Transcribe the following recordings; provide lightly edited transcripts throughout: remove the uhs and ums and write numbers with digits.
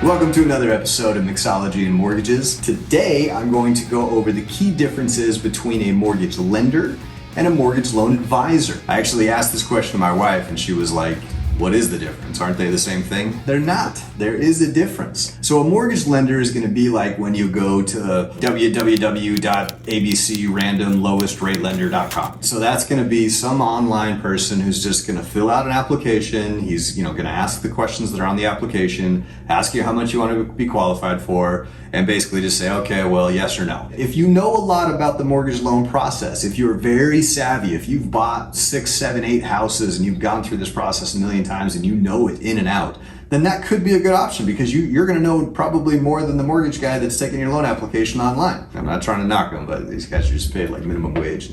Welcome to another episode of Mixology and Mortgages. Today, I'm going to go over the key differences between a mortgage lender and a mortgage loan advisor. I actually asked this question to my wife and she was like, what is the difference? Aren't they the same thing? They're not. There is a difference. So a mortgage lender is going to be like when you go to www.abcrandomlowestratelender.com. So that's going to be some online person who's just going to fill out an application. He's going to ask the questions that are on the application, ask you how much you want to be qualified for, and basically just say, okay, well, yes or no. If you know a lot about the mortgage loan process, if you're very savvy, if you've bought 6, 7, 8 houses and you've gone through this process a million times and you know it in and out, then that could be a good option because you're going to know probably more than the mortgage guy that's taking your loan application online. I'm not trying to knock them, but these guys are just paid like minimum wage.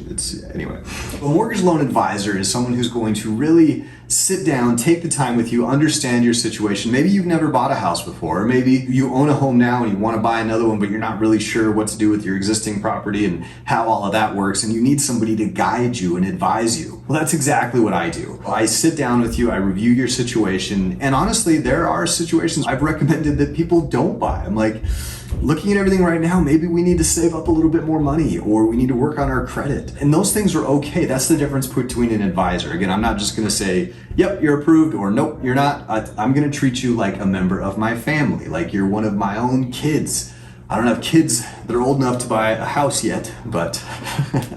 Anyway. A mortgage loan advisor is someone who's going to really sit down, take the time with you, understand your situation. Maybe you've never bought a house before, or maybe you own a home now and you want to buy another one, but you're not really sure what to do with your existing property and how all of that works, and you need somebody to guide you and advise you. Well, that's exactly what I do. I sit down with you, I review your situation, and honestly, there are situations I've recommended that people don't buy. I'm like, looking at everything right now, maybe we need to save up a little bit more money or we need to work on our credit. And those things are okay. That's the difference between an advisor. Again, I'm not just going to say, yep, you're approved, or nope, you're not. I'm going to treat you like a member of my family, like you're one of my own kids. I don't have kids that are old enough to buy a house yet, but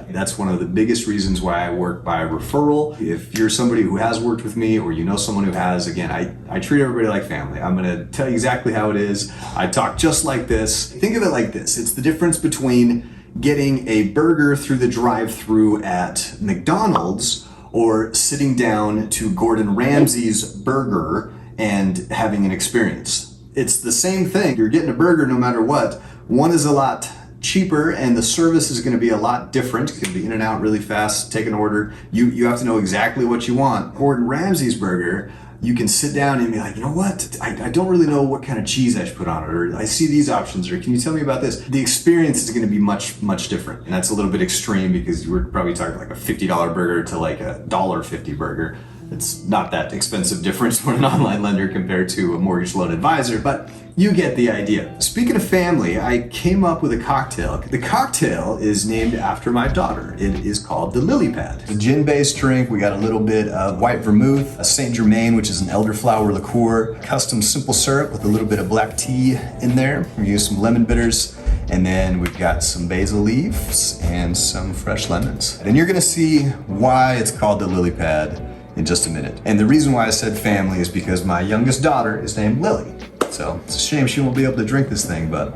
that's one of the biggest reasons why I work by referral. If you're somebody who has worked with me or you know someone who has, again, I treat everybody like family. I'm going to tell you exactly how it is. I talk just like this. Think of it like this. It's the difference between getting a burger through the drive-thru at McDonald's or sitting down to Gordon Ramsay's burger and having an experience. It's the same thing. You're getting a burger no matter what. One is a lot cheaper and the service is going to be a lot different. It's going to be in and out really fast, take an order. You have to know exactly what you want. Gordon Ramsay's burger, you can sit down and be like, you know what? I don't really know what kind of cheese I should put on it, or I see these options, or can you tell me about this? The experience is going to be much, much different. And that's a little bit extreme because we're probably talking like a $50 burger to like a $1.50 burger. It's not that expensive difference for an online lender compared to a mortgage loan advisor, but you get the idea. Speaking of family, I came up with a cocktail. The cocktail is named after my daughter. It is called the Lilly Pad. It's a gin-based drink. We got a little bit of white vermouth, a Saint Germain, which is an elderflower liqueur, custom simple syrup with a little bit of black tea in there. We use some lemon bitters, and then we've got some basil leaves and some fresh lemons. And you're gonna see why it's called the Lilly Pad in just a minute. And the reason why I said family is because my youngest daughter is named Lily. So it's a shame she won't be able to drink this thing, but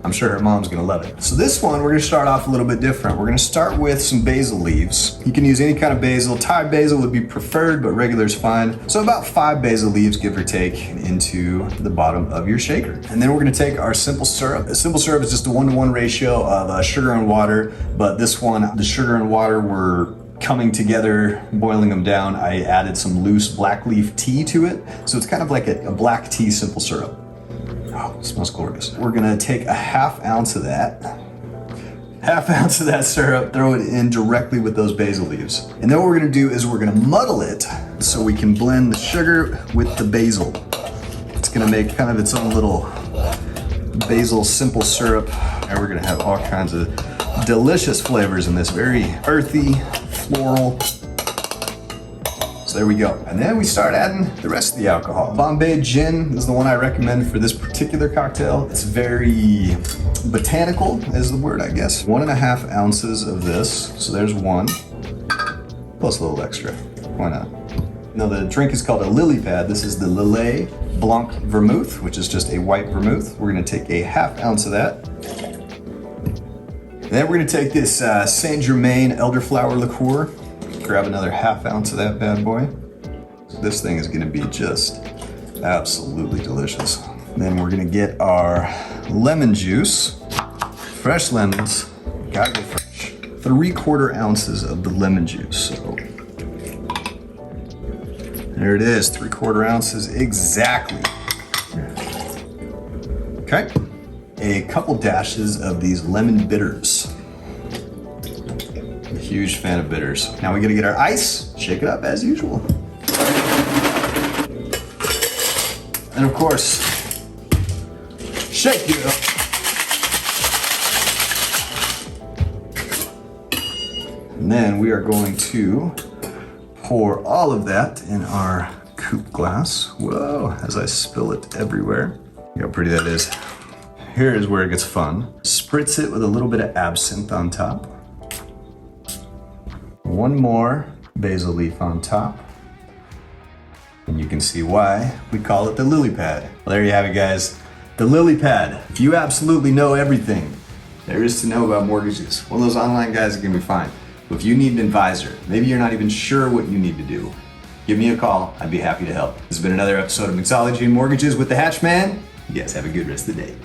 I'm sure her mom's gonna love it. So this one, we're gonna start off a little bit different. We're gonna start with some basil leaves. You can use any kind of basil. Thai basil would be preferred, but regular is fine. So about 5 basil leaves, give or take, into the bottom of your shaker. And then we're gonna take our simple syrup. Simple syrup is just a 1-to-1 ratio of sugar and water, but this one, the sugar and water were coming together, boiling them down. I added some loose black leaf tea to it. So it's kind of like a black tea simple syrup. Oh, it smells glorious. We're gonna take a ½ ounce of that. ½ ounce of that syrup, throw it in directly with those basil leaves. And then what we're gonna do is we're gonna muddle it so we can blend the sugar with the basil. It's gonna make kind of its own little basil simple syrup. And we're gonna have all kinds of delicious flavors in this, very earthy, floral. So there we go. And then we start adding the rest of the alcohol. Bombay gin is the one I recommend for this particular cocktail. It's very botanical is the word, I guess. 1½ ounces of this. So there's 1, plus a little extra. Why not? Now the drink is called a Lilly Pad. This is the Lillet Blanc Vermouth, which is just a white vermouth. We're gonna take a ½ ounce of that. And then we're gonna take this Saint Germain elderflower liqueur, grab another ½ ounce of that bad boy. This thing is gonna be just absolutely delicious. And then we're gonna get our lemon juice, fresh lemons, gotta go fresh. 3/4 ounces of the lemon juice. So there it is, 3/4 ounces exactly. Okay. A couple dashes of these lemon bitters. I'm a huge fan of bitters. Now we gotta get our ice, shake it up as usual. And of course, Shake it up. And then we are going to pour all of that in our coupe glass. Whoa, as I spill it everywhere. See how pretty that is. Here is where it gets fun. Spritz it with a little bit of absinthe on top. One more basil leaf on top. And you can see why we call it the Lilly Pad. Well, there you have it, guys. The Lilly Pad. If you absolutely know everything there is to know about mortgages, well, those online guys are gonna be fine. But if you need an advisor, maybe you're not even sure what you need to do, give me a call. I'd be happy to help. This has been another episode of Mixology and Mortgages with the Hatchman. You guys have a good rest of the day.